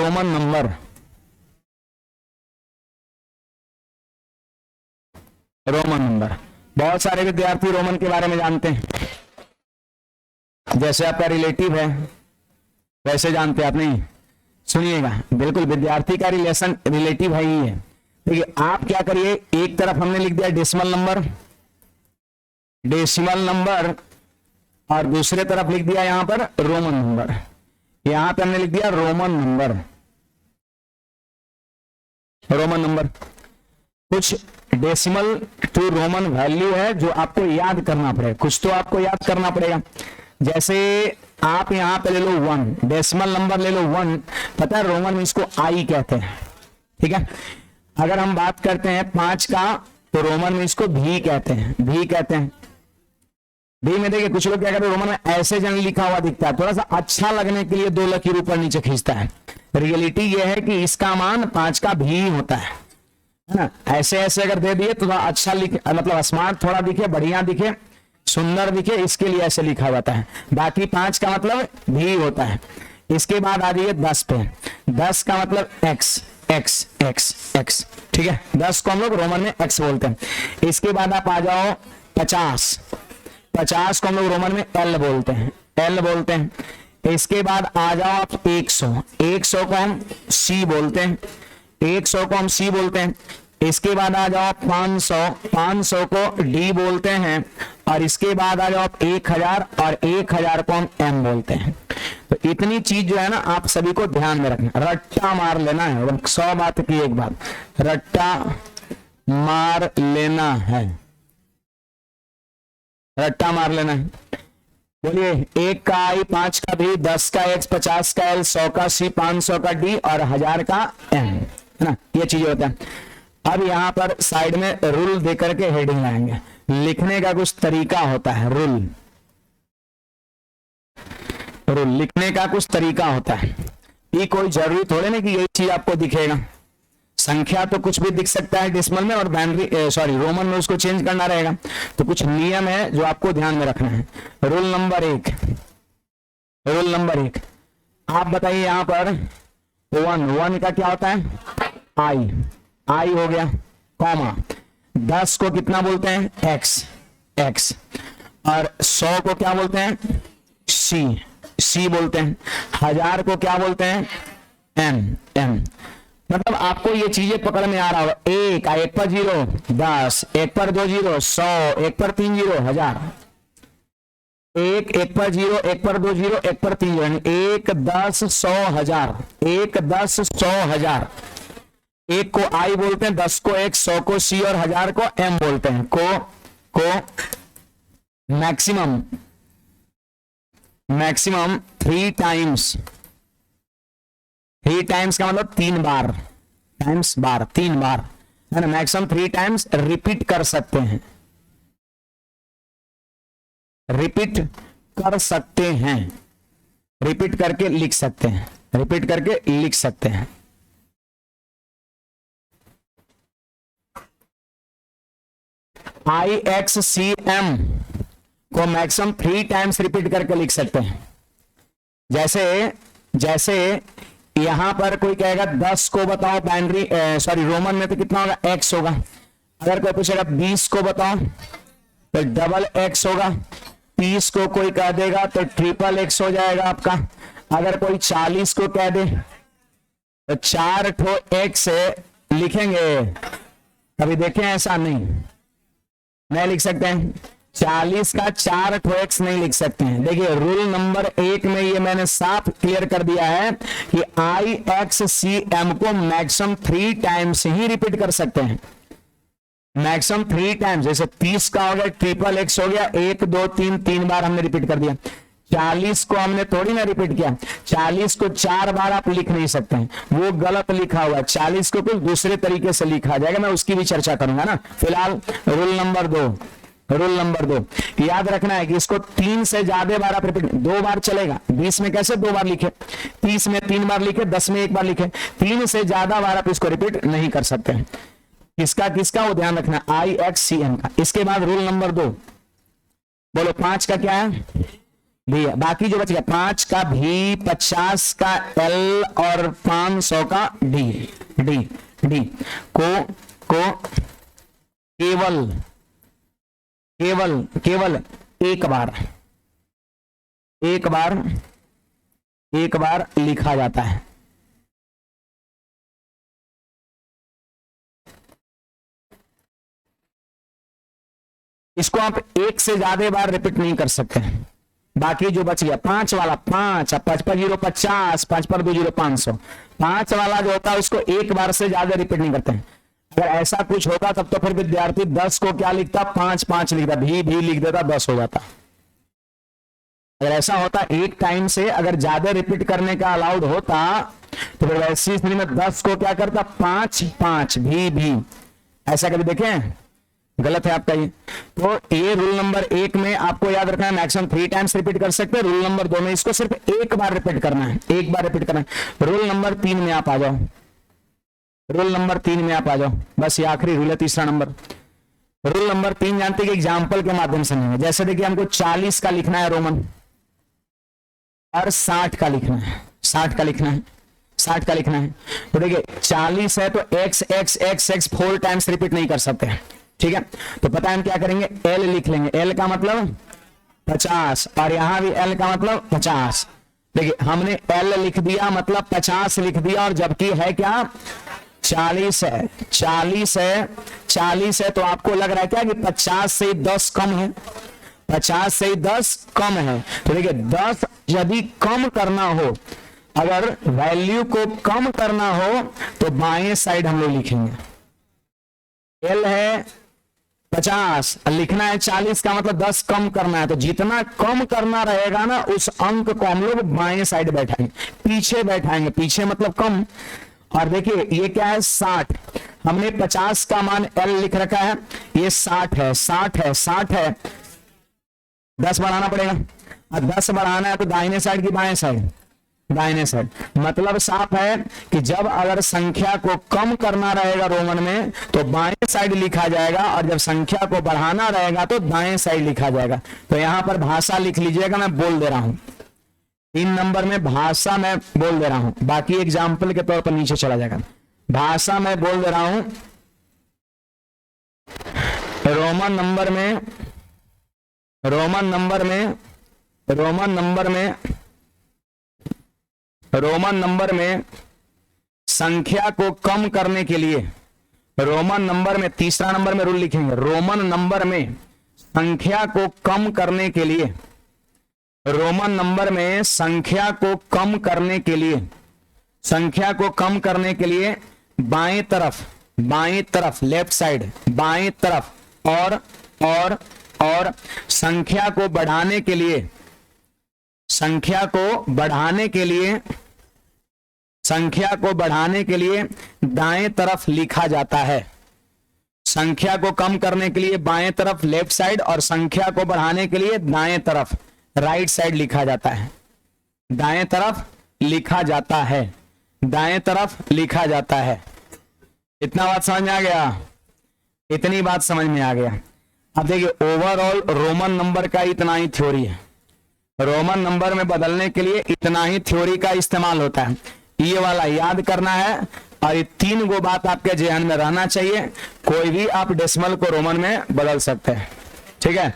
Roman number, Roman number. बहुत सारे विद्यार्थी रोमन के बारे में जानते हैं, जैसे आपका रिलेटिव है वैसे जानते आप नहीं। सुनिएगा, बिल्कुल विद्यार्थी का रिलेशन रिलेटिव है ही है। देखिए आप क्या करिए, एक तरफ हमने लिख दिया डेसिमल नंबर, डेसिमल नंबर, और दूसरे तरफ लिख दिया यहां पर रोमन नंबर। यहां पे हमने लिख दिया रोमन नंबर, रोमन नंबर। कुछ डेसिमल टू रोमन वैल्यू है जो आपको याद करना पड़ेगा, कुछ तो आपको याद करना पड़ेगा। जैसे आप यहां पे ले लो 1, डेसिमल नंबर ले लो 1, पता है रोमन में इसको आई कहते हैं, ठीक है। अगर हम बात करते हैं 5 का तो रोमन में इसको भी कहते हैं, भी कहते हैं। भी में देखिए कुछ लोग क्या करते हैं, रोमन में ऐसे जन लिखा हुआ दिखता है, थोड़ा सा अच्छा लगने के लिए 2 लकीर ऊपर नीचे खींचता है। रियलिटी ये है कि इसका मान 5 का भी होता है ना। ऐसे ऐसे अगर दे दिए तो थोड़ा अच्छा लिखे, मतलब स्मार्ट थोड़ा दिखे, बढ़िया दिखे, सुंदर दिखे, इसके लिए ऐसे लिखा जाता है। बाकी 5 का मतलब भी होता है। इसके बाद आ जाइए 10 पे, 10 का मतलब x, x, x, x, ठीक है। 10 को हम लोग रोमन में x बोलते हैं। इसके बाद आप आ जाओ 50, 50 को हम लोग रोमन में L बोलते हैं, L बोलते हैं। इसके बाद आ जाओ आप 100, 100 को हम C बोलते हैं, 100 को हम C बोलते हैं। इसके बाद आ जाओ 500, 500 को D बोलते हैं। और इसके बाद आ जाओ आप 1000, और 1000 को हम M बोलते हैं। तो इतनी चीज जो है ना आप सभी को ध्यान में रखना, रट्टा मार लेना है। 100 बात की एक बात, रट्टा मार लेना है, रट्टा मार लेना है। बोलिए 1 का I, 5 का भी, 10 का X, 50 का L, 100 का C, 500 का D और 1000 का M, है ना। ये चीज होता है। अब यहां पर साइड में रूल देकर के हेडिंग लाएंगे। लिखने का कुछ तरीका होता है, रूल, रूल लिखने का कुछ तरीका होता है। ये कोई जरूरी थोड़े ना कि यही चीज आपको दिखेगा। संख्या तो कुछ भी दिख सकता है डेसिमल में, और बाइनरी रोमन में उसको चेंज करना रहेगा। तो कुछ नियम है जो आपको ध्यान में रखना है। रूल नंबर 1, रूल नंबर 1, आप बताइए यहां पर 1 का क्या होता है, आई हो गया, कॉमा 10 को कितना बोलते हैं, x, और 100 को क्या बोलते हैं, C बोलते हैं। 1000 को क्या बोलते हैं, M। मतलब आपको ये चीजें पकड़ में आ रहा होगा। 1 पर 0, 10, 1 पर 2 0, 100, 1 पर 3 0, 1000। 1 पर 0, 1 पर 2 0, 1 पर 3 0, 1 10 100 1000, 1 10 100 1000। 1 को I बोलते हैं, 10 को X, 100 को C और 1000 को M बोलते हैं। को मैक्सिमम 3 टाइम्स, 3 टाइम्स का मतलब 3 बार, टाइम्स बार, 3 बार, है ना। मैक्सिमम 3 टाइम्स रिपीट कर सकते हैं, रिपीट कर सकते हैं, रिपीट करके लिख सकते हैं, रिपीट करके लिख सकते हैं। IXCM को मैक्सिमम 3 टाइम्स रिपीट करके लिख सकते हैं। जैसे यहां पर कोई कहेगा 10 को बताओ बाइनरी रोमन में तो कितना होगा, x होगा। अगर कोई पूछेगा 20 को बताओ तो डबल x होगा। 30 को कोई कह देगा तो ट्रिपल x हो जाएगा आपका। अगर कोई 40 को कह दे तो 4 ठो x लिखेंगे। कभी देखें ऐसा? नहीं लिख सकते हैं। 40 का 4 ठो x नहीं लिख सकते हैं। देखिए रूल नंबर 1 में ये मैंने साफ क्लियर कर दिया है कि IXCM को मैक्सिमम 3 टाइम्स ही रिपीट कर सकते हैं, मैक्सिमम 3 टाइम्स। जैसे 30 का हो गया ट्रिपल x हो गया, 1 2 3 3 बार हमने रिपीट कर दिया। 40 को हमने थोड़ी ना रिपीट किया, 40 को 4 बार आप लिख नहीं सकते हैं, वो गलत लिखा हुआ है। 40 को कुछ दूसरे तरीके से लिखा जाएगा, मैं उसकी भी चर्चा करूंगा ना। फिलहाल रूल नंबर 2, रूल नंबर 2 याद रखना है कि इसको 3 से ज्यादा बार आप रिपीट, 2 बार चलेगा। 20 में कैसे 2 बार लिखे, 30 में 3 बार लिखे, 10 में 1 बार लिखे, 3 से ज्यादा बार आप इसको रिपीट नहीं कर सकते हैं। किसका वो ध्यान रखना, IXCM का। इसके बाद रूल नंबर 2, बोलो 5 का क्या है, भी है। बाकी जो बच गया 5 का भी, 50 का एल और 500 का डी। डी डी को केवल केवल केवल एक बार लिखा जाता है। इसको आप एक से ज्यादा बार रिपीट नहीं कर सकते। बाकी जो बच गया 5 वाला, 5 5 पर 0 50, 5 पर 2 0 500, 5 वाला जो होता है उसको एक बार से ज्यादा रिपीट नहीं करते हैं। अगर ऐसा कुछ होता तब तो फिर विद्यार्थी 10 को क्या लिखता, 5 5 लिखता, भी लिख देता, 10 हो जाता। अगर ऐसा होता एक टाइम से अगर ज्यादा रिपीट करने का अलाउड होता तो फिर वैसी स्थिति में 10 को क्या करता, 5 5 भी। ऐसा कभी देखें? गलत है आपका ये। तो ये रूल नंबर 1 में आपको याद रखना है, मैक्सिमम 3 टाइम्स रिपीट कर सकते हैं। रूल नंबर 2 में इसको सिर्फ एक बार रिपीट करना है, एक बार रिपीट करना है। रूल नंबर 3 में आप आ जाओ, रूल नंबर 3 में आप आ जाओ, बस ये आखिरी रूल है, तीसरा नंबर। रूल नंबर 3 जानते हैं कि एग्जाम्पल के माध्यम से नहीं, जैसे देखिए हमको 40 का लिखना है रोमन और 60 का लिखना है, 60 का लिखना है, 60 का लिखना है। तो देखिए 40 है तो x x x x 4 times repeat नहीं कर सकते, ठीक है। तो पता है हम क्या करेंगे, l लिख लेंगे, l का मतलब 50 और यहां भी l का मतलब 50। देखिए हमने l लिख दिया मतलब 50 लिख दिया, और जबकि है क्या 40 है, 40 है, 40 है। तो आपको लग रहा है क्या कि 50 से 10 कम है, 50 से 10 कम है। तो देखिए 10 यदि कम करना हो, अगर वैल्यू को कम करना हो तो बाएं साइड हम लोग लिखेंगे। L है 50, लिखना है 40 का मतलब 10 कम करना है, तो जितना कम करना रहेगा ना उस अंक को हम लोग बाएं साइड बैठाएंगे, पीछे बैठाएंगे, पीछे मतलब कम। और देखिए ये क्या है 60, हमने 50 का मान L लिख रखा है, ये 60 है, 60 है, 60 है, 10 बढ़ाना पड़ेगा, और 10 बढ़ाना है तो दाहिने साइड की बाएं साइड, दाहिने साइड। मतलब साफ है कि जब अगर संख्या को कम करना रहेगा रोमन में तो बाएं साइड लिखा जाएगा, और जब संख्या को बढ़ाना रहेगा तो दाएं साइड लिखा जाएगा। तो यहां पर भाषा लिख लीजिएगा, मैं बोल दे रहा हूं 3 नंबर में भाषा मैं बोल दे रहा हूं, बाकी एग्जाम्पल के तौर पर नीचे चला जाएगा। भाषा मैं बोल दे रहा हूं, रोमन नंबर में, रोमन नंबर में, रोमन नंबर में, रोमन नंबर में संख्या को कम करने के लिए, रोमन नंबर में तीसरा नंबर में रूल लिखेंगे, रोमन नंबर में संख्या को कम करने के लिए, रोमन नंबर में संख्या को कम करने के लिए, संख्या को कम करने के लिए बाएं तरफ लेफ्ट साइड, बाएं तरफ और संख्या को बढ़ाने के लिए, संख्या को बढ़ाने के लिए, संख्या को बढ़ाने के लिए दाएं तरफ लिखा जाता है। संख्या को कम करने के लिए बाएं तरफ लेफ्ट साइड, और संख्या को बढ़ाने के लिए दाएं तरफ राइट साइड लिखा जाता है, दाएं तरफ लिखा जाता है, दाएं तरफ लिखा जाता है। इतना बात समझ में आ गया, इतनी बात समझ में आ गया। अब देखिए ओवरऑल रोमन नंबर का इतना ही थ्योरी है, रोमन नंबर में बदलने के लिए इतना ही थ्योरी का इस्तेमाल होता है। ये वाला याद करना है, और ये 3 गो बात आपके ध्यान में रहना चाहिए। कोई भी आप डेसिमल को रोमन में बदल सकते हैं, ठीक है।